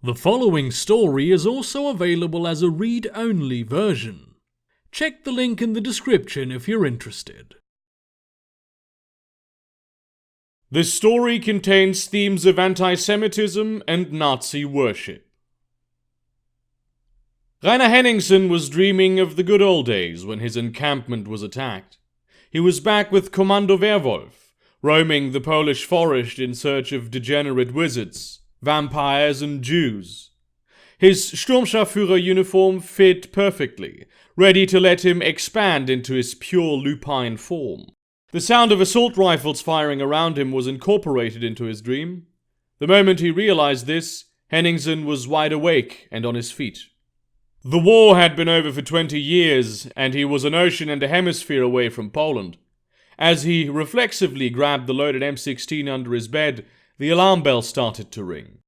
The following story is also available as a read-only version. Check the link in the description if you're interested. This story contains themes of anti-Semitism and Nazi worship. Rainer Henningsen was dreaming of the good old days when his encampment was attacked. He was back with Kommando Werwolf, roaming the Polish forest in search of degenerate wizards, vampires and Jews. His Sturmscharführer uniform fit perfectly, ready to let him expand into his pure lupine form. The sound of assault rifles firing around him was incorporated into his dream. The moment he realized this, Henningsen was wide awake and on his feet. The war had been over for 20 years, and he was an ocean and a hemisphere away from Poland. As he reflexively grabbed the loaded M16 under his bed, the alarm bell started to ring.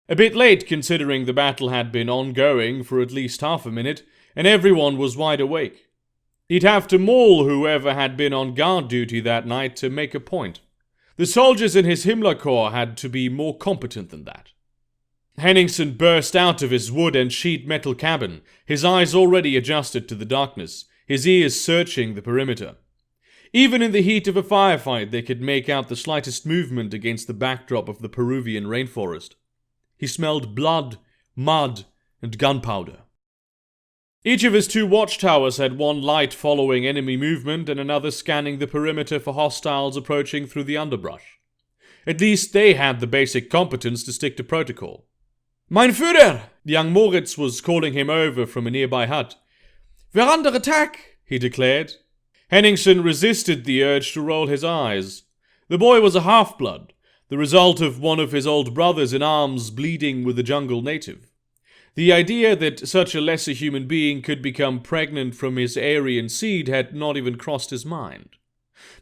A bit late considering the battle had been ongoing for at least half a minute, and everyone was wide awake. He'd have to maul whoever had been on guard duty that night to make a point. The soldiers in his Himmler Corps had to be more competent than that. Henningsen burst out of his wood and sheet metal cabin, his eyes already adjusted to the darkness, his ears searching the perimeter. Even in the heat of a firefight, they could make out the slightest movement against the backdrop of the Peruvian rainforest. He smelled blood, mud, and gunpowder. Each of his 2 watchtowers had one light following enemy movement and another scanning the perimeter for hostiles approaching through the underbrush. At least they had the basic competence to stick to protocol. "Mein Führer!" Young Moritz was calling him over from a nearby hut. "We're under attack," he declared. Henningsen resisted the urge to roll his eyes. The boy was a half-blood, the result of one of his old brothers in arms bleeding with a jungle native. The idea that such a lesser human being could become pregnant from his Aryan seed had not even crossed his mind.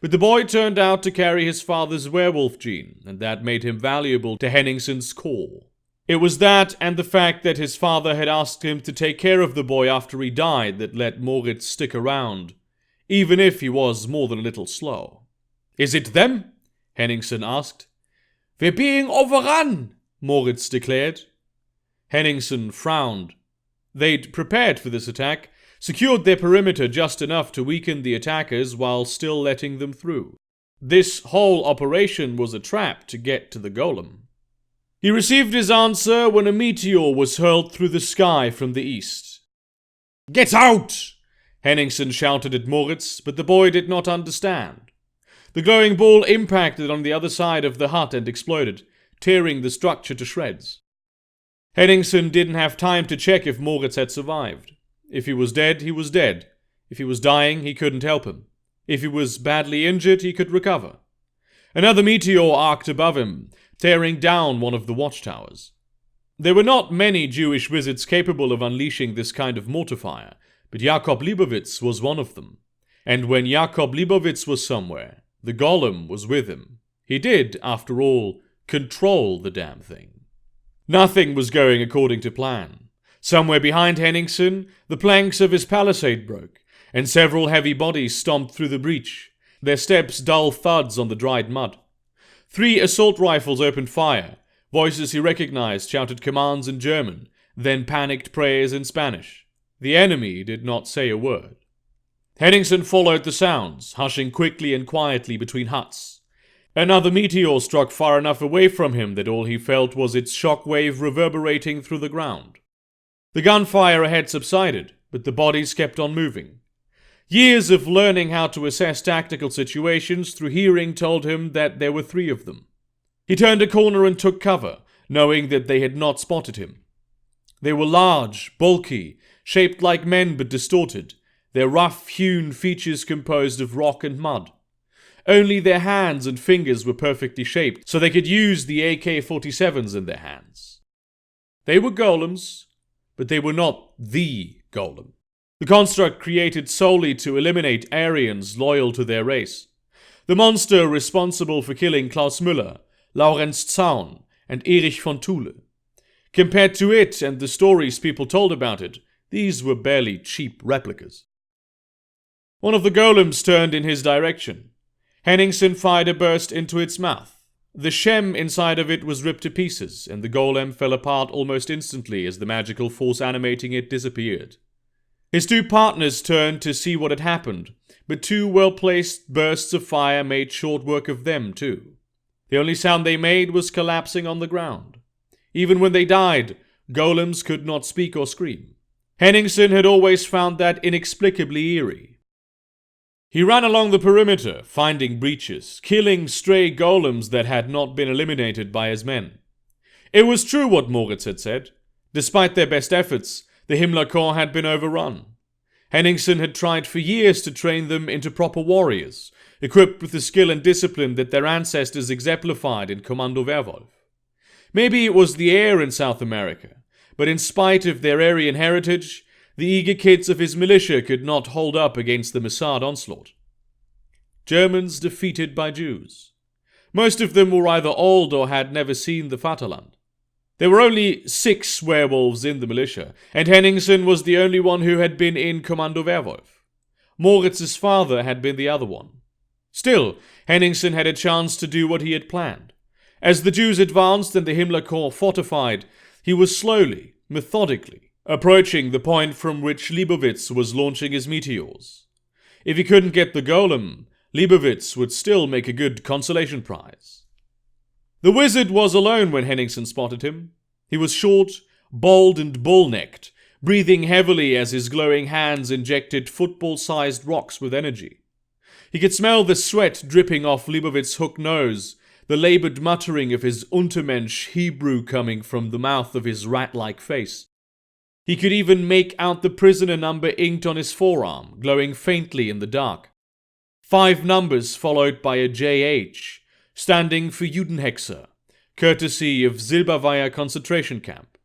But the boy turned out to carry his father's werewolf gene, and that made him valuable to Henningsen's Corps. It was that and the fact that his father had asked him to take care of the boy after he died that let Moritz stick around, even if he was more than a little slow. "Is it them?" Henningsen asked. "We're being overrun," Moritz declared. Henningsen frowned. They'd prepared for this attack, secured their perimeter just enough to weaken the attackers while still letting them through. This whole operation was a trap to get to the Golem. He received his answer when a meteor was hurled through the sky from the east. "Get out!" Henningsen shouted at Moritz, but the boy did not understand. The glowing ball impacted on the other side of the hut and exploded, tearing the structure to shreds. Henningsen didn't have time to check if Moritz had survived. If he was dead, he was dead. If he was dying, he couldn't help him. If he was badly injured, he could recover. Another meteor arced above him, tearing down one of the watchtowers. There were not many Jewish wizards capable of unleashing this kind of mortar fire, but Jakob Leibowitz was one of them. And when Jakob Leibowitz was somewhere, the Golem was with him. He did, after all, control the damn thing. Nothing was going according to plan. Somewhere behind Henningsen, the planks of his palisade broke, and several heavy bodies stomped through the breach, their steps dull thuds on the dried mud. 3 assault rifles opened fire. Voices he recognized shouted commands in German, then panicked prayers in Spanish. The enemy did not say a word. Henningsen followed the sounds, hushing quickly and quietly between huts. Another meteor struck far enough away from him that all he felt was its shockwave reverberating through the ground. The gunfire ahead subsided, but the bodies kept on moving. Years of learning how to assess tactical situations through hearing told him that there were 3 of them. He turned a corner and took cover, knowing that they had not spotted him. They were large, bulky, shaped like men but distorted, their rough-hewn features composed of rock and mud. Only their hands and fingers were perfectly shaped, so they could use the AK-47s in their hands. They were golems, but they were not the Golem. The construct created solely to eliminate Aryans loyal to their race. The monster responsible for killing Klaus Müller, Laurenz Zaun, and Erich von Thule. Compared to it and the stories people told about it, these were barely cheap replicas. One of the golems turned in his direction. Henningsen fired a burst into its mouth. The shem inside of it was ripped to pieces, and the golem fell apart almost instantly as the magical force animating it disappeared. His two partners turned to see what had happened, but two well-placed bursts of fire made short work of them too. The only sound they made was collapsing on the ground. Even when they died, golems could not speak or scream. Henningsen had always found that inexplicably eerie. He ran along the perimeter, finding breaches, killing stray golems that had not been eliminated by his men. It was true what Moritz had said. Despite their best efforts, the Himmler Corps had been overrun. Henningsen had tried for years to train them into proper warriors, equipped with the skill and discipline that their ancestors exemplified in Kommando Werwolf. Maybe it was the air in South America, but in spite of their Aryan heritage, the eager kids of his militia could not hold up against the Mossad onslaught. Germans defeated by Jews. Most of them were either old or had never seen the Vaterland. There were only 6 werewolves in the militia, and Henningsen was the only one who had been in Kommando Werwolf. Moritz's father had been the other one. Still, Henningsen had a chance to do what he had planned. As the Jews advanced and the Himmler Corps fortified, he was slowly, methodically, approaching the point from which Leibowitz was launching his meteors. If he couldn't get the golem, Leibowitz would still make a good consolation prize. The wizard was alone when Henningsen spotted him. He was short, bald and bull-necked, breathing heavily as his glowing hands injected football-sized rocks with energy. He could smell the sweat dripping off Leibowitz's hook nose, the labored muttering of his Untermensch Hebrew coming from the mouth of his rat-like face. He could even make out the prisoner number inked on his forearm, glowing faintly in the dark. 5 numbers followed by a JH, standing for Judenhexer, courtesy of Silberweier concentration camp.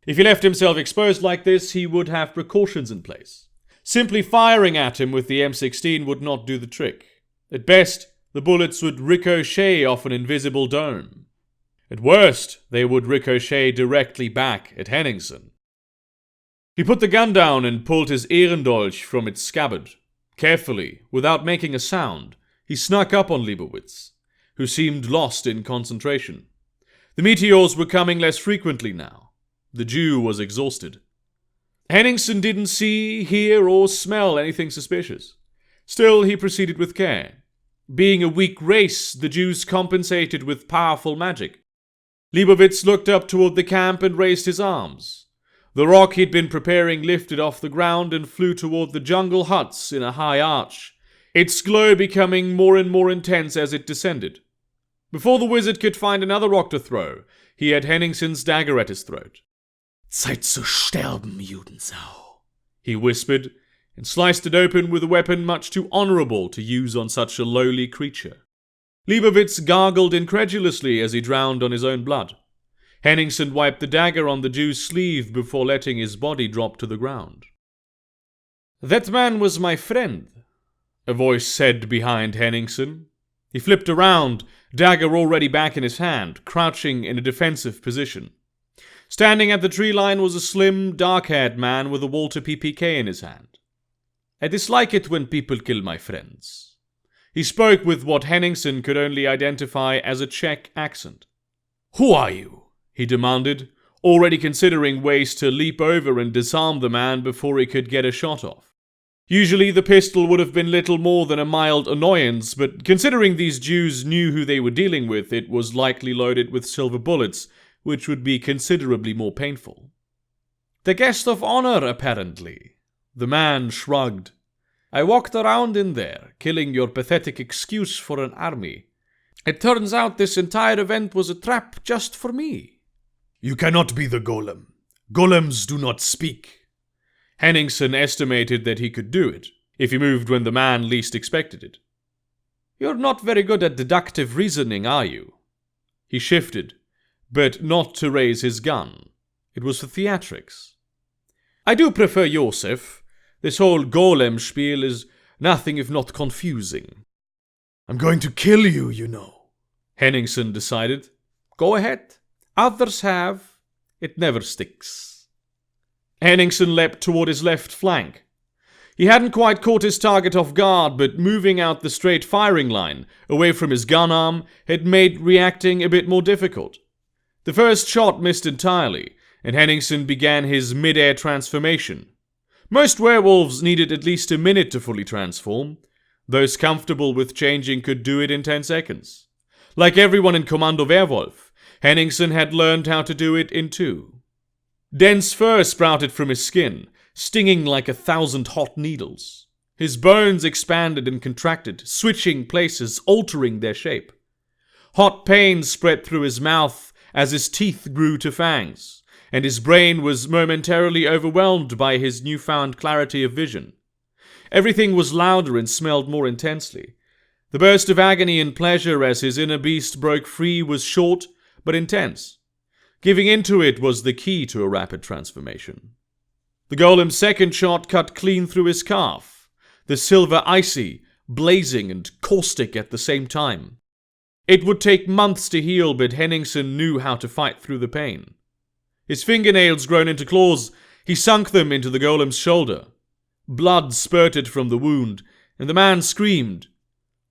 If he left himself exposed like this, he would have precautions in place. Simply firing at him with the M16 would not do the trick. At best, the bullets would ricochet off an invisible dome. At worst, they would ricochet directly back at Henningsen. He put the gun down and pulled his Ehrendolch from its scabbard. Carefully, without making a sound, he snuck up on Leibowitz, who seemed lost in concentration. The meteors were coming less frequently now. The Jew was exhausted. Henningsen didn't see, hear, or smell anything suspicious. Still, he proceeded with care. Being a weak race, the Jews compensated with powerful magic. Leibowitz looked up toward the camp and raised his arms. The rock he'd been preparing lifted off the ground and flew toward the jungle huts in a high arch, its glow becoming more and more intense as it descended. Before the wizard could find another rock to throw, he had Henningsen's dagger at his throat. "Zeit zu sterben, Judensau," he whispered, and sliced it open with a weapon much too honorable to use on such a lowly creature. Leibowitz gargled incredulously as he drowned on his own blood. Henningsen wiped the dagger on the Jew's sleeve before letting his body drop to the ground. "That man was my friend," a voice said behind Henningsen. He flipped around, dagger already back in his hand, crouching in a defensive position. Standing at the tree line was a slim, dark-haired man with a Walter PPK in his hand. "I dislike it when people kill my friends." He spoke with what Henningsen could only identify as a Czech accent. "Who are you?" he demanded, already considering ways to leap over and disarm the man before he could get a shot off. Usually the pistol would have been little more than a mild annoyance, but considering these Jews knew who they were dealing with, it was likely loaded with silver bullets, which would be considerably more painful. "The guest of honor, apparently." The man shrugged. "I walked around in there, killing your pathetic excuse for an army. It turns out this entire event was a trap just for me." "You cannot be the golem. Golems do not speak." Henningsen estimated that he could do it, if he moved when the man least expected it. "You're not very good at deductive reasoning, are you?" He shifted, but not to raise his gun. It was for theatrics. "I do prefer Joseph. This whole golem spiel is nothing if not confusing." "I'm going to kill you, you know," Henningsen decided. "Go ahead. Others have. It never sticks." Henningsen leapt toward his left flank. He hadn't quite caught his target off guard, but moving out the straight firing line, away from his gun arm, had made reacting a bit more difficult. The first shot missed entirely, and Henningsen began his mid-air transformation. Most werewolves needed at least a minute to fully transform. Those comfortable with changing could do it in 10 seconds. Like everyone in Kommando Werwolf, Henningsen had learned how to do it in 2. Dense fur sprouted from his skin, stinging like 1,000 hot needles. His bones expanded and contracted, switching places, altering their shape. Hot pain spread through his mouth as his teeth grew to fangs, and his brain was momentarily overwhelmed by his newfound clarity of vision. Everything was louder and smelled more intensely. The burst of agony and pleasure as his inner beast broke free was short but intense. Giving into it was the key to a rapid transformation. The golem's second shot cut clean through his calf, the silver icy, blazing and caustic at the same time. It would take months to heal, but Henningsen knew how to fight through the pain. His fingernails grown into claws, he sunk them into the golem's shoulder. Blood spurted from the wound, and the man screamed.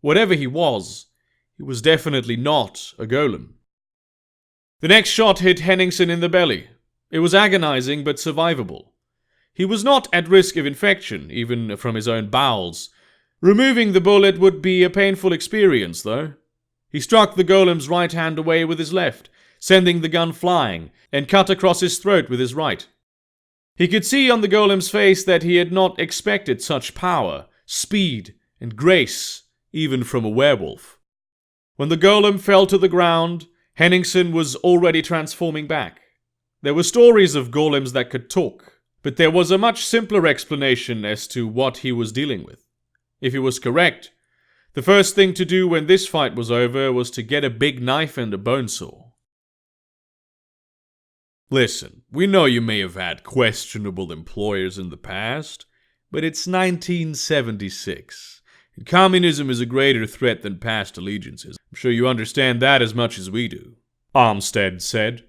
Whatever he was definitely not a golem. The next shot hit Henningsen in the belly. It was agonizing but survivable. He was not at risk of infection, even from his own bowels. Removing the bullet would be a painful experience, though. He struck the golem's right hand away with his left, sending the gun flying, and cut across his throat with his right. He could see on the golem's face that he had not expected such power, speed, and grace, even from a werewolf. When the golem fell to the ground, Henningsen was already transforming back. There were stories of golems that could talk, but there was a much simpler explanation as to what he was dealing with. If he was correct, the first thing to do when this fight was over was to get a big knife and a bone saw. Listen, we know you may have had questionable employers in the past, but it's 1976, and communism is a greater threat than past allegiances. I'm sure you understand that as much as we do. Armstead said,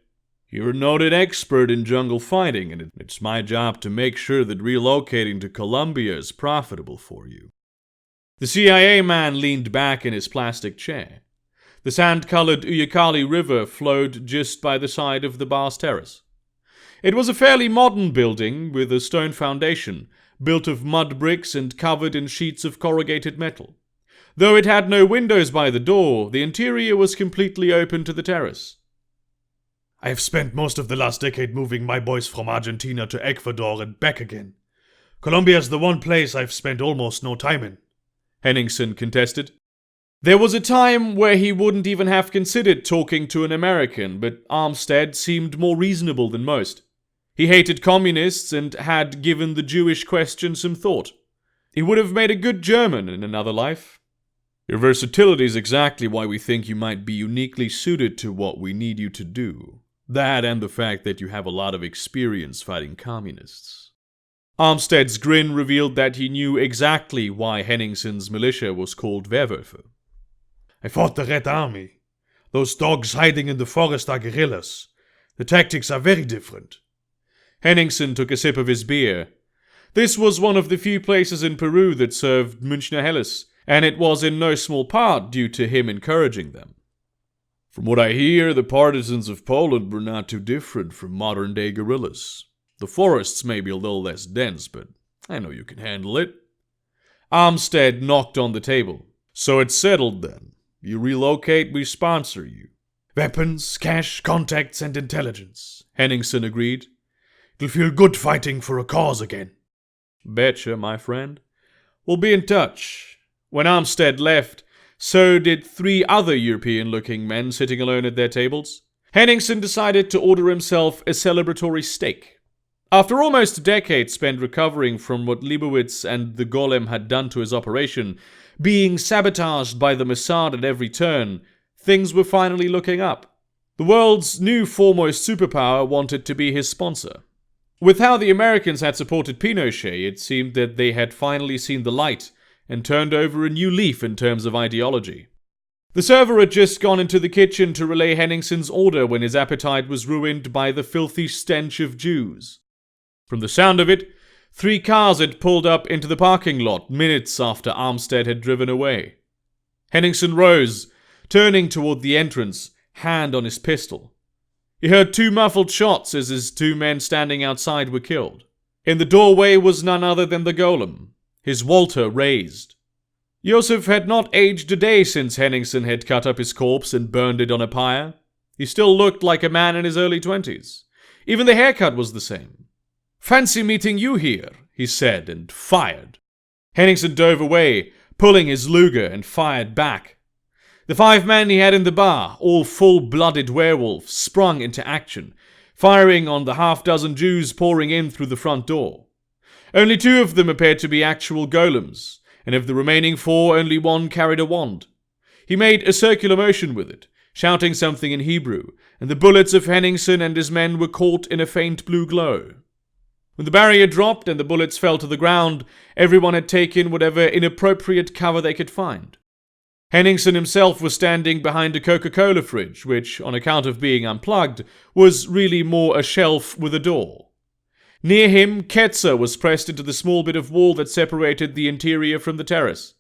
"You're a noted expert in jungle fighting, and it's my job to make sure that relocating to Colombia is profitable for you." The CIA man leaned back in his plastic chair. The sand-colored Uyakali River flowed just by the side of the bar's terrace. It was a fairly modern building with a stone foundation, built of mud bricks and covered in sheets of corrugated metal. Though it had no windows by the door, the interior was completely open to the terrace. "I have spent most of the last decade moving my boys from Argentina to Ecuador and back again. Colombia is the one place I've spent almost no time in," Henningsen contested. There was a time where he wouldn't even have considered talking to an American, but Armstead seemed more reasonable than most. He hated communists and had given the Jewish question some thought. He would have made a good German in another life. "Your versatility is exactly why we think you might be uniquely suited to what we need you to do. That and the fact that you have a lot of experience fighting communists." Armstead's grin revealed that he knew exactly why Henningsen's militia was called Werwölfe. "I fought the Red Army. Those dogs hiding in the forest are guerrillas. The tactics are very different." Henningsen took a sip of his beer. This was one of the few places in Peru that served Münchner Helles, and it was in no small part due to him encouraging them. "From what I hear, the partisans of Poland were not too different from modern-day guerrillas. The forests may be a little less dense, but I know you can handle it." Armstead knocked on the table. "So it's settled then. You relocate, we sponsor you." "Weapons, cash, contacts, and intelligence," Henningsen agreed. "It'll feel good fighting for a cause again." "Betcha, my friend. We'll be in touch." When Armstead left, so did 3 other European-looking men sitting alone at their tables. Henningsen decided to order himself a celebratory steak. After almost a decade spent recovering from what Leibowitz and the Golem had done to his operation, being sabotaged by the Mossad at every turn, things were finally looking up. The world's new foremost superpower wanted to be his sponsor. With how the Americans had supported Pinochet, it seemed that they had finally seen the light and turned over a new leaf in terms of ideology. The server had just gone into the kitchen to relay Henningsen's order when his appetite was ruined by the filthy stench of Jews. From the sound of it, 3 cars had pulled up into the parking lot minutes after Armstead had driven away. Henningsen rose, turning toward the entrance, hand on his pistol. He heard 2 muffled shots as his 2 men standing outside were killed. In the doorway was none other than the Golem, his Walter raised. Josef had not aged a day since Henningsen had cut up his corpse and burned it on a pyre. He still looked like a man in his early 20s. Even the haircut was the same. "Fancy meeting you here," he said, and fired. Henningsen dove away, pulling his Luger, and fired back. The 5 men he had in the bar, all full-blooded werewolves, sprung into action, firing on the half-dozen Jews pouring in through the front door. Only 2 of them appeared to be actual golems, and of the remaining 4, only 1 carried a wand. He made a circular motion with it, shouting something in Hebrew, and the bullets of Henningsen and his men were caught in a faint blue glow. When the barrier dropped and the bullets fell to the ground, everyone had taken whatever inappropriate cover they could find. Henningsen himself was standing behind a Coca-Cola fridge, which, on account of being unplugged, was really more a shelf with a door. Near him, Ketzer was pressed into the small bit of wall that separated the interior from the terrace.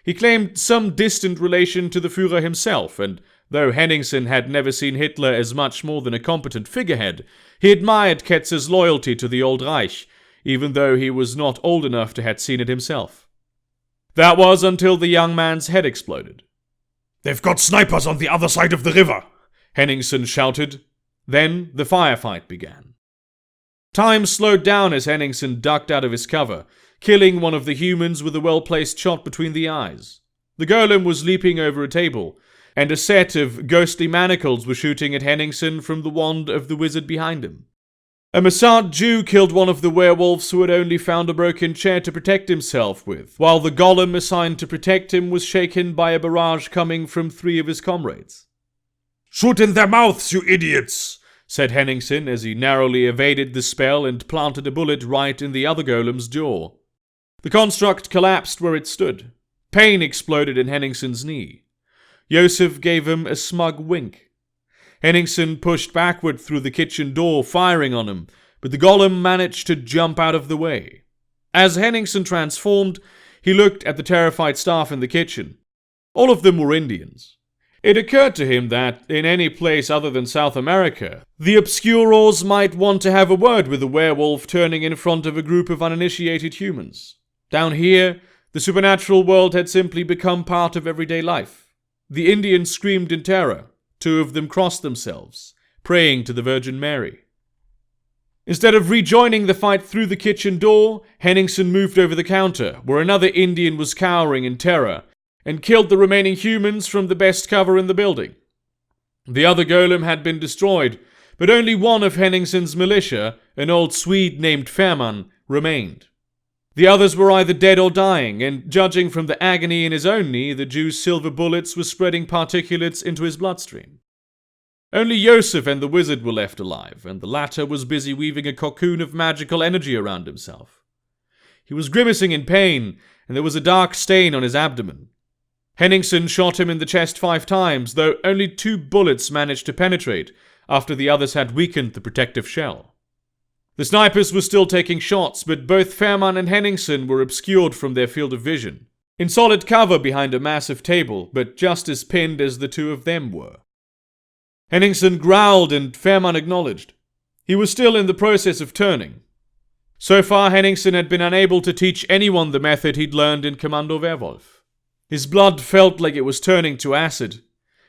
He claimed some distant relation to the Führer himself, and though Henningsen had never seen Hitler as much more than a competent figurehead, he admired Ketzer's loyalty to the Old Reich, even though he was not old enough to have seen it himself. That was until the young man's head exploded. "They've got snipers on the other side of the river," Henningsen shouted. Then the firefight began. Time slowed down as Henningsen ducked out of his cover, killing one of the humans with a well-placed shot between the eyes. The Golem was leaping over a table, and a set of ghostly manacles were shooting at Henningsen from the wand of the wizard behind him. A Mossad Jew killed one of the werewolves who had only found a broken chair to protect himself with, while the Golem assigned to protect him was shaken by a barrage coming from 3 of his comrades. "Shoot in their mouths, you idiots!" said Henningsen as he narrowly evaded the spell and planted a bullet right in the other Golem's jaw. The construct collapsed where it stood. Pain exploded in Henningsen's knee. Josef gave him a smug wink. Henningsen pushed backward through the kitchen door, firing on him, but the Golem managed to jump out of the way. As Henningsen transformed, he looked at the terrified staff in the kitchen. All of them were Indians. It occurred to him that, in any place other than South America, the obscurors might want to have a word with a werewolf turning in front of a group of uninitiated humans. Down here, the supernatural world had simply become part of everyday life. The Indians screamed in terror. 2 of them crossed themselves, praying to the Virgin Mary. Instead of rejoining the fight through the kitchen door, Henningsen moved over the counter, where another Indian was cowering in terror, and killed the remaining humans from the best cover in the building. The other Golem had been destroyed, but only one of Henningsen's militia, an old Swede named Fährmann, remained. The others were either dead or dying, and judging from the agony in his own knee, the Jew's silver bullets were spreading particulates into his bloodstream. Only Josef and the wizard were left alive, and the latter was busy weaving a cocoon of magical energy around himself. He was grimacing in pain, and there was a dark stain on his abdomen. Henningsen shot him in the chest 5 times, though only 2 bullets managed to penetrate, after the others had weakened the protective shell. The snipers were still taking shots, but both Fährmann and Henningsen were obscured from their field of vision, in solid cover behind a massive table, but just as pinned as the 2 of them were. Henningsen growled and Fährmann acknowledged. He was still in the process of turning. So far, Henningsen had been unable to teach anyone the method he'd learned in Kommando Werwolf. His blood felt like it was turning to acid.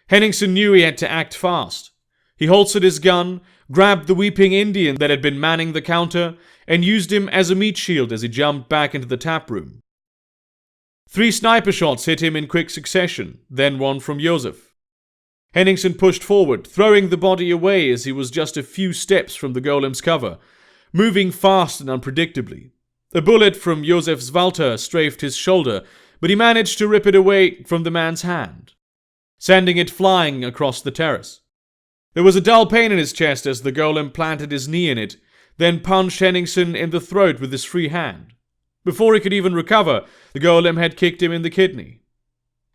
Henningsen knew he had to act fast. He holstered his gun, grabbed the weeping Indian that had been manning the counter, and used him as a meat shield as he jumped back into the tap room. 3 sniper shots hit him in quick succession, then one from Josef. Henningsen pushed forward, throwing the body away as he was just a few steps from the Golem's cover, moving fast and unpredictably. A bullet from Josef's Walter strafed his shoulder, but he managed to rip it away from the man's hand, sending it flying across the terrace. There was a dull pain in his chest as the Golem planted his knee in it, then punched Henningsen in the throat with his free hand. Before he could even recover, the Golem had kicked him in the kidney.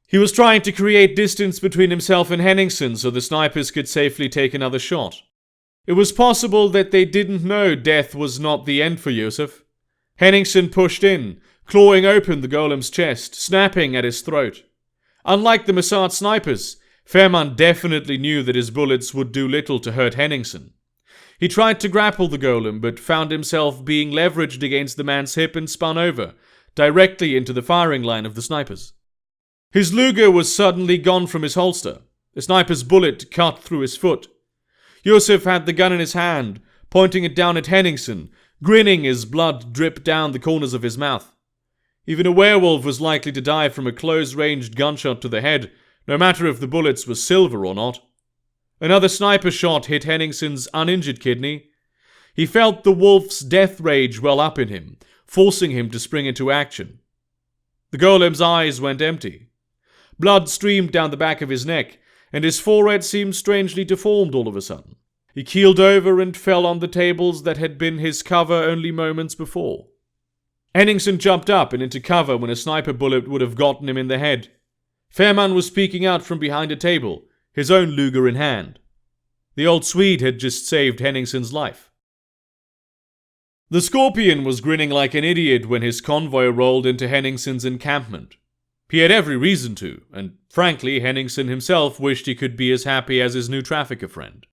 He was trying to create distance between himself and Henningsen so the snipers could safely take another shot. It was possible that they didn't know death was not the end for Josef. Henningsen pushed in, clawing open the golem's chest, snapping at his throat. Unlike the Mossad snipers, Fairman definitely knew that his bullets would do little to hurt Henningsen. He tried to grapple the golem, but found himself being leveraged against the man's hip and spun over, directly into the firing line of the snipers. His Luger was suddenly gone from his holster. The sniper's bullet cut through his foot. Yusuf had the gun in his hand, pointing it down at Henningsen, grinning as blood dripped down the corners of his mouth. Even a werewolf was likely to die from a close-ranged gunshot to the head, no matter if the bullets were silver or not. Another sniper shot hit Henningsen's uninjured kidney. He felt the wolf's death rage well up in him, forcing him to spring into action. The golem's eyes went empty. Blood streamed down the back of his neck, and his forehead seemed strangely deformed all of a sudden. He keeled over and fell on the tables that had been his cover only moments before. Henningsen jumped up and into cover when a sniper bullet would have gotten him in the head. Fairman was peeking out from behind a table, his own Luger in hand. The old Swede had just saved Henningsen's life. The Scorpion was grinning like an idiot when his convoy rolled into Henningsen's encampment. He had every reason to, and frankly, Henningsen himself wished he could be as happy as his new trafficker friend.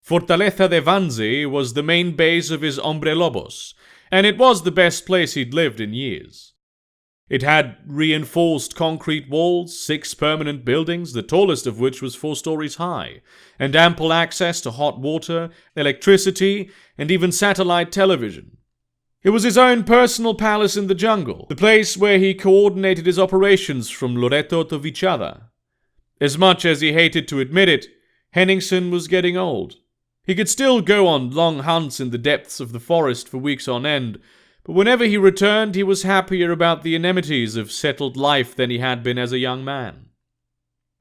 Fortaleza de Vanze was the main base of his Hombre Lobos, and it was the best place he'd lived in years. It had reinforced concrete walls, 6 permanent buildings, the tallest of which was 4 stories high, and ample access to hot water, electricity, and even satellite television. It was his own personal palace in the jungle, the place where he coordinated his operations from Loreto to Vichada. As much as he hated to admit it, Henningsen was getting old. He could still go on long hunts in the depths of the forest for weeks on end, but whenever he returned, he was happier about the amenities of settled life than he had been as a young man.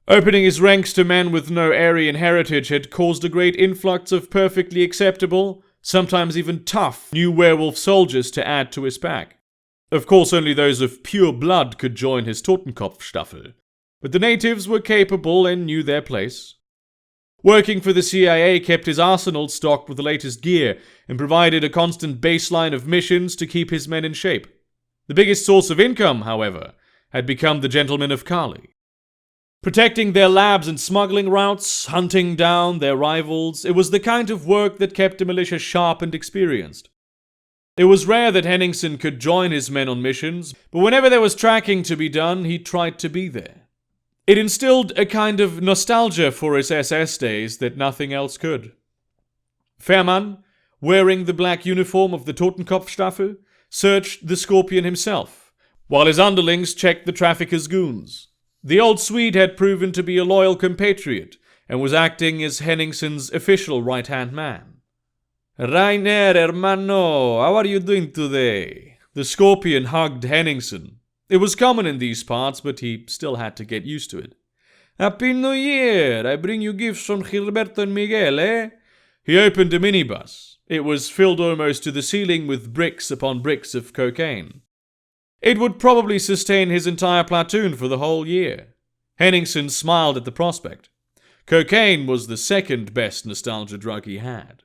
Opening his ranks to men with no Aryan heritage had caused a great influx of perfectly acceptable, sometimes even tough, new werewolf soldiers to add to his pack. Of course, only those of pure blood could join his Totenkopfstaffel, but the natives were capable and knew their place. Working for the CIA kept his arsenal stocked with the latest gear and provided a constant baseline of missions to keep his men in shape. The biggest source of income, however, had become the Gentlemen of Kali. Protecting their labs and smuggling routes, hunting down their rivals, it was the kind of work that kept the militia sharp and experienced. It was rare that Henningsen could join his men on missions, but whenever there was tracking to be done, he tried to be there. It instilled a kind of nostalgia for his SS days that nothing else could. Fairman, wearing the black uniform of the Totenkopfstaffel, searched the Scorpion himself, while his underlings checked the trafficker's goons. The old Swede had proven to be a loyal compatriot, and was acting as Henningsen's official right-hand man. "Rainer, hermano, how are you doing today?" The Scorpion hugged Henningsen. It was common in these parts, but he still had to get used to it. "Happy New Year! I bring you gifts from Gilberto and Miguel, eh?" He opened a minibus. It was filled almost to the ceiling with bricks upon bricks of cocaine. It would probably sustain his entire platoon for the whole year. Henningsen smiled at the prospect. Cocaine was the second best nostalgia drug he had.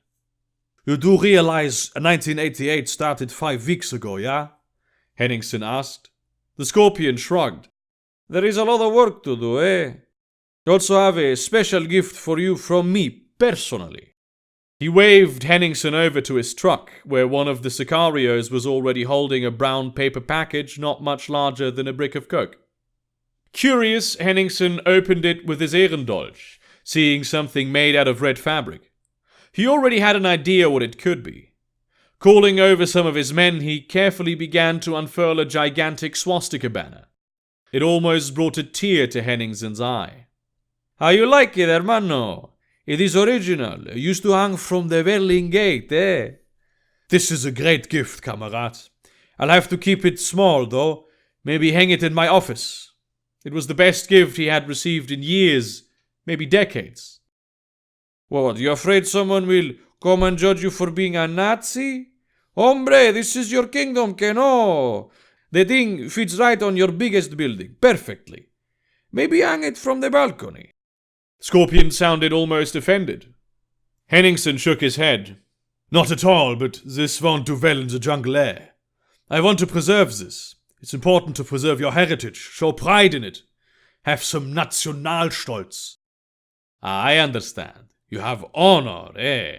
"You do realize 1988 started 5 weeks ago, yeah?" Henningsen asked. The Scorpion shrugged. "There is a lot of work to do, eh? I also have a special gift for you from me, personally." He waved Henningsen over to his truck, where one of the sicarios was already holding a brown paper package not much larger than a brick of coke. Curious, Henningsen opened it with his Ehrendolch, seeing something made out of red fabric. He already had an idea what it could be. Calling over some of his men, he carefully began to unfurl a gigantic swastika banner. It almost brought a tear to Henningsen's eye. "How you like it, hermano? It is original. It used to hang from the Berlin Gate, eh?" "This is a great gift, Kamerad. I'll have to keep it small, though. Maybe hang it in my office." It was the best gift he had received in years, maybe decades. "What, you afraid someone will come and judge you for being a Nazi? Hombre, this is your kingdom, que no? The thing fits right on your biggest building, perfectly. Maybe hang it from the balcony." Scorpion sounded almost offended. Henningsen shook his head. "Not at all, but this won't do well in the jungle, eh? I want to preserve this. It's important to preserve your heritage, show pride in it. Have some Nationalstolz. I understand. You have honor, eh?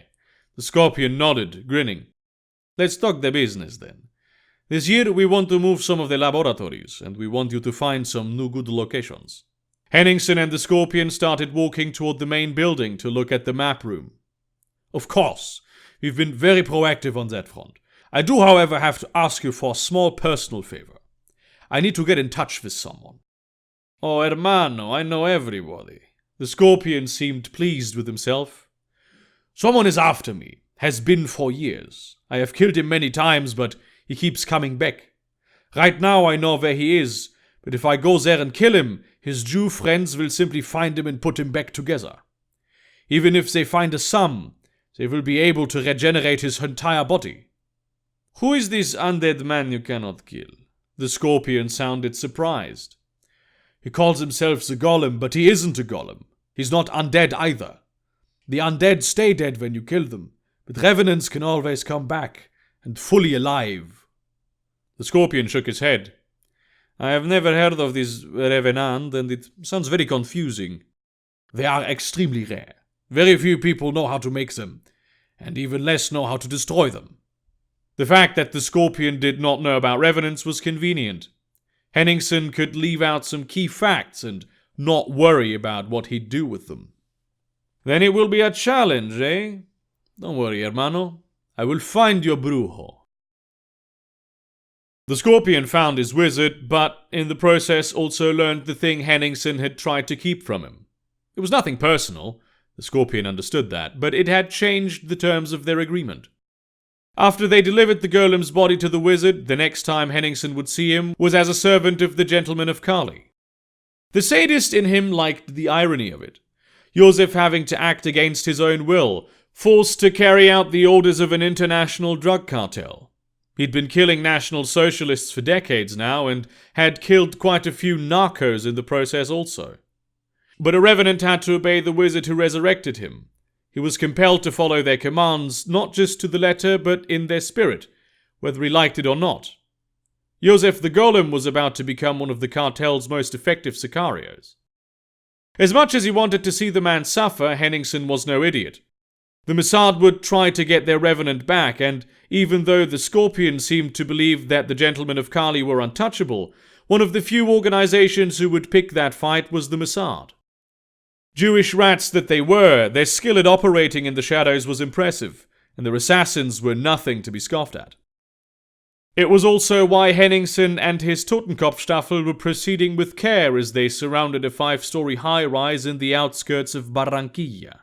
The Scorpion nodded, grinning. Let's talk the business then. This year we want to move some of the laboratories, and we want you to find some new good locations. Henningsen and the Scorpion started walking toward the main building to look at the map room. Of course, we've been very proactive on that front. I do, however, have to ask you for a small personal favor. I need to get in touch with someone. Oh, hermano, I know everybody. The Scorpion seemed pleased with himself. Someone is after me. Has been for years. I have killed him many times, but he keeps coming back. Right now I know where he is, but if I go there and kill him, his Jew friends will simply find him and put him back together. Even if they find a sum, they will be able to regenerate his entire body. Who is this undead man you cannot kill? The Scorpion sounded surprised. He calls himself the Golem, but he isn't a Golem. He's not undead either. The undead stay dead when you kill them, but revenants can always come back, and fully alive. The Scorpion shook his head. I have never heard of this revenant, and it sounds very confusing. They are extremely rare. Very few people know how to make them, and even less know how to destroy them. The fact that the Scorpion did not know about revenants was convenient. Henningsen could leave out some key facts and not worry about what he'd do with them. Then it will be a challenge, eh? Don't worry, hermano. I will find your brujo. The Scorpion found his wizard, but in the process also learned the thing Henningsen had tried to keep from him. It was nothing personal, the Scorpion understood that, but it had changed the terms of their agreement. After they delivered the golem's body to the wizard, the next time Henningsen would see him was as a servant of the gentleman of Kali. The sadist in him liked the irony of it. Joseph having to act against his own will, forced to carry out the orders of an international drug cartel. He'd been killing National Socialists for decades now, and had killed quite a few narcos in the process also. But a revenant had to obey the wizard who resurrected him. He was compelled to follow their commands, not just to the letter, but in their spirit, whether he liked it or not. Joseph the Golem was about to become one of the cartel's most effective sicarios. As much as he wanted to see the man suffer, Henningsen was no idiot. The Mossad would try to get their revenant back, and even though the Scorpion seemed to believe that the gentlemen of Kali were untouchable, one of the few organizations who would pick that fight was the Mossad. Jewish rats that they were, their skill at operating in the shadows was impressive, and their assassins were nothing to be scoffed at. It was also why Henningsen and his Totenkopfstaffel were proceeding with care as they surrounded a 5-story high-rise in the outskirts of Barranquilla.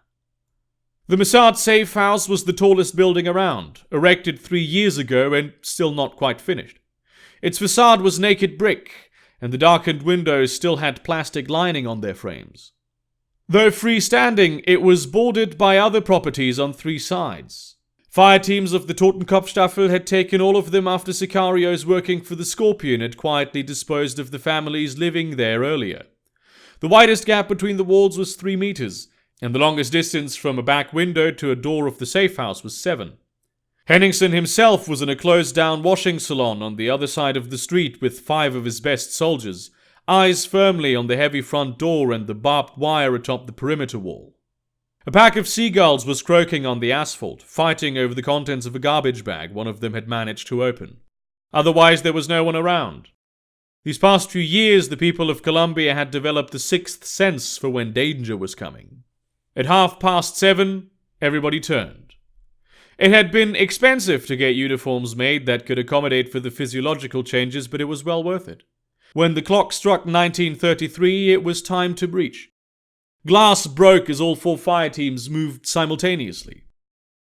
The Mossad safe house was the tallest building around, erected 3 years ago and still not quite finished. Its facade was naked brick, and the darkened windows still had plastic lining on their frames. Though freestanding, it was bordered by other properties on 3 sides. Fire teams of the Totenkopfstaffel had taken all of them after sicarios working for the Scorpion had quietly disposed of the families living there earlier. The widest gap between the walls was 3 meters, and the longest distance from a back window to a door of the safe house was 7. Henningsen himself was in a closed-down washing salon on the other side of the street with 5 of his best soldiers, eyes firmly on the heavy front door and the barbed wire atop the perimeter wall. A pack of seagulls was croaking on the asphalt, fighting over the contents of a garbage bag one of them had managed to open. Otherwise, there was no one around. These past few years, the people of Colombia had developed a 6th sense for when danger was coming. At 7:30, everybody turned. It had been expensive to get uniforms made that could accommodate for the physiological changes, but it was well worth it. When the clock struck 1933, it was time to breach. Glass broke as all 4 fire teams moved simultaneously.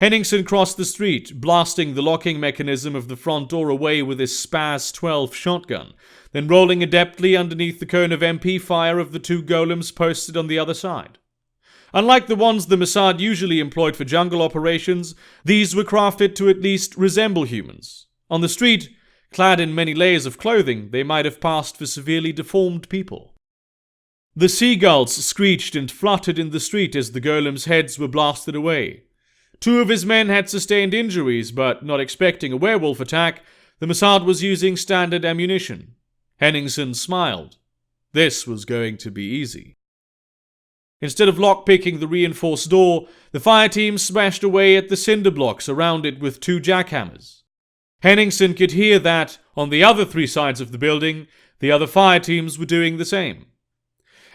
Henningsen crossed the street, blasting the locking mechanism of the front door away with his Spaz 12 shotgun, then rolling adeptly underneath the cone of MP fire of the 2 golems posted on the other side. Unlike the ones the Mossad usually employed for jungle operations, these were crafted to at least resemble humans. On the street, clad in many layers of clothing, they might have passed for severely deformed people. The seagulls screeched and fluttered in the street as the golems' heads were blasted away. 2 of his men had sustained injuries, but not expecting a werewolf attack, The Mossad was using standard ammunition. Henningsen smiled. This was going to be easy. Instead of lockpicking the reinforced door, the fire team smashed away at the cinder blocks around it with 2 jackhammers. Henningsen could hear that, on the other 3 sides of the building, the other fire teams were doing the same.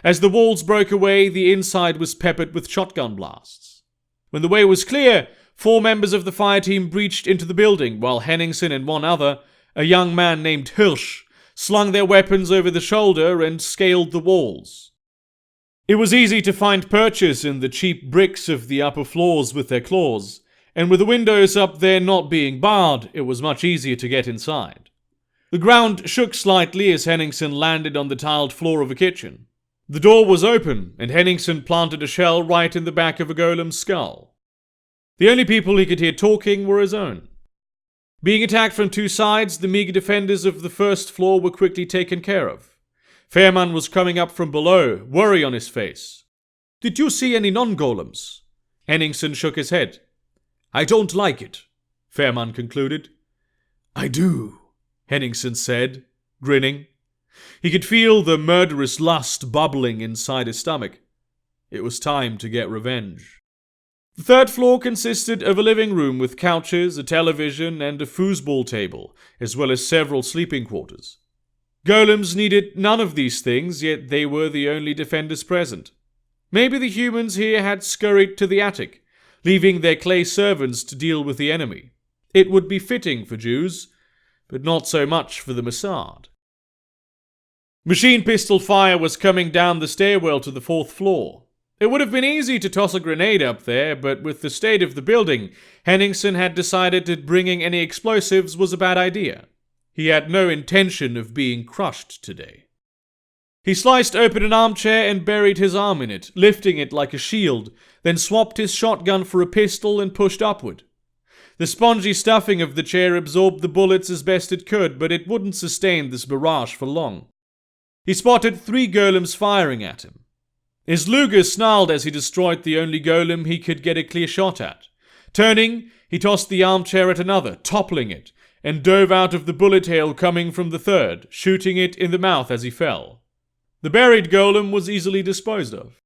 As the walls broke away, the inside was peppered with shotgun blasts. When the way was clear, 4 members of the fire team breached into the building, while Henningsen and 1 other, a young man named Hirsch, slung their weapons over the shoulder and scaled the walls. It was easy to find purchase in the cheap bricks of the upper floors with their claws, and with the windows up there not being barred, it was much easier to get inside. The ground shook slightly as Henningsen landed on the tiled floor of a kitchen. The door was open, and Henningsen planted a shell right in the back of a golem's skull. The only people he could hear talking were his own. Being attacked from 2 sides, the meager defenders of the first floor were quickly taken care of. Fairman was coming up from below, worry on his face. "Did you see any non-golems?" Henningsen shook his head. "I don't like it," Fairman concluded. "I do," Henningsen said, grinning. He could feel the murderous lust bubbling inside his stomach. It was time to get revenge. The 3rd floor consisted of a living room with couches, a television, and a foosball table, as well as several sleeping quarters. Golems needed none of these things, yet they were the only defenders present. Maybe the humans here had scurried to the attic, leaving their clay servants to deal with the enemy. It would be fitting for Jews, but not so much for the Mossad. Machine pistol fire was coming down the stairwell to the 4th floor. It would have been easy to toss a grenade up there, but with the state of the building, Henningsen had decided that bringing any explosives was a bad idea. He had no intention of being crushed today. He sliced open an armchair and buried his arm in it, lifting it like a shield, then swapped his shotgun for a pistol and pushed upward. The spongy stuffing of the chair absorbed the bullets as best it could, but it wouldn't sustain this barrage for long. He spotted 3 golems firing at him. His Luger snarled as he destroyed the only golem he could get a clear shot at. Turning, he tossed the armchair at another, toppling it, and dove out of the bullet hail coming from the 3rd, shooting it in the mouth as he fell. The buried golem was easily disposed of.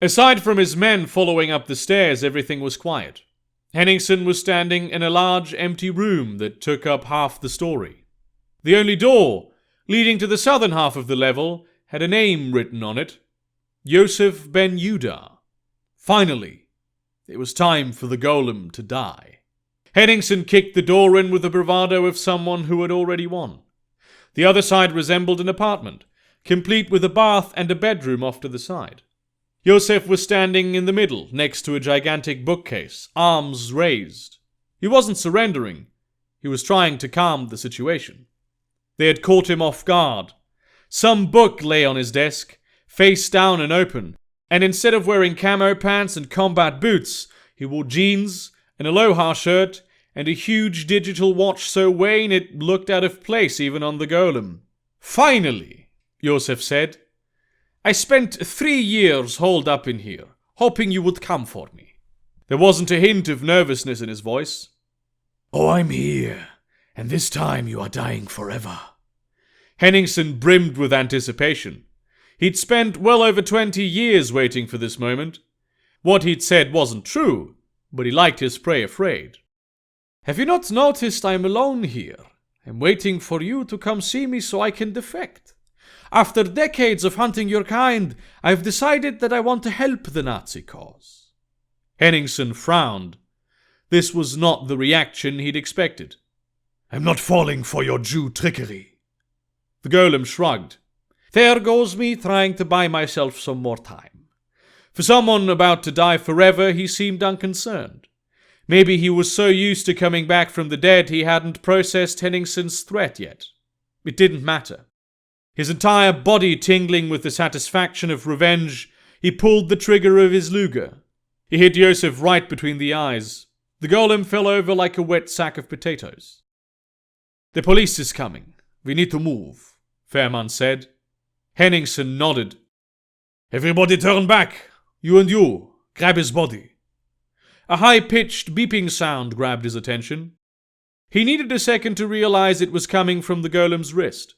Aside from his men following up the stairs, everything was quiet. Henningsen was standing in a large empty room that took up half the story. The only door, leading to the southern half of the level, had a name written on it: Yosef ben Yehuda. Finally, it was time for the golem to die. Henningsen kicked the door in with the bravado of someone who had already won. The other side resembled an apartment, complete with a bath and a bedroom off to the side. Yosef was standing in the middle, next to a gigantic bookcase, arms raised. He wasn't surrendering. He was trying to calm the situation. They had caught him off guard. Some book lay on his desk, face down and open, and instead of wearing camo pants and combat boots, he wore jeans, an aloha shirt, and a huge digital watch so vain it looked out of place even on the golem. "Finally," Yosef said. "I spent 3 years holed up in here, hoping you would come for me." There wasn't a hint of nervousness in his voice. "Oh, I'm here, and this time you are dying forever." Henningsen brimmed with anticipation. He'd spent well over 20 years waiting for this moment. What he'd said wasn't true, but he liked his prey afraid. "Have you not noticed I'm alone here? I'm waiting for you to come see me so I can defect. After decades of hunting your kind, I've decided that I want to help the Nazi cause." Henningsen frowned. This was not the reaction he'd expected. "I'm not falling for your Jew trickery." The golem shrugged. "There goes me trying to buy myself some more time." For someone about to die forever, he seemed unconcerned. Maybe he was so used to coming back from the dead he hadn't processed Henningsen's threat yet. It didn't matter. His entire body tingling with the satisfaction of revenge, he pulled the trigger of his Luger. He hit Yosef right between the eyes. The golem fell over like a wet sack of potatoes. "The police is coming. We need to move," Fairman said. Henningsen nodded. "Everybody turn back. You and you. Grab his body." A high-pitched beeping sound grabbed his attention. He needed a second to realize it was coming from the golem's wrist.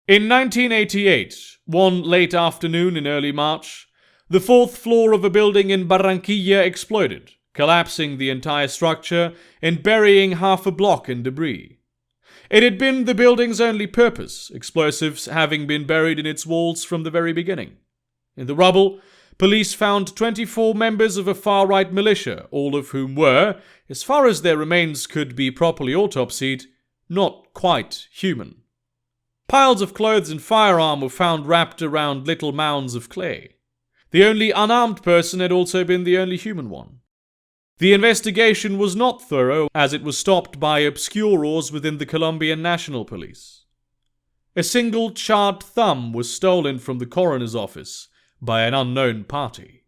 In 1988, one late afternoon in early March, the fourth floor of a building in Barranquilla exploded, collapsing the entire structure and burying half a block in debris. It had been the building's only purpose, explosives having been buried in its walls from the very beginning. In the rubble, police found 24 members of a far-right militia, all of whom were, as far as their remains could be properly autopsied, not quite human. Piles of clothes and firearm were found wrapped around little mounds of clay. The only unarmed person had also been the only human one. The investigation was not thorough, as it was stopped by obscurors within the Colombian National Police. A single charred thumb was stolen from the coroner's office by an unknown party.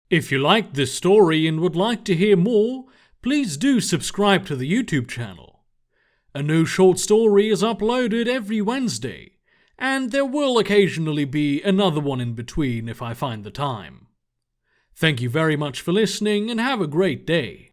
If you liked this story and would like to hear more, please do subscribe to the YouTube channel. A new short story is uploaded every Wednesday, and there will occasionally be another one in between if I find the time. Thank you very much for listening and have a great day.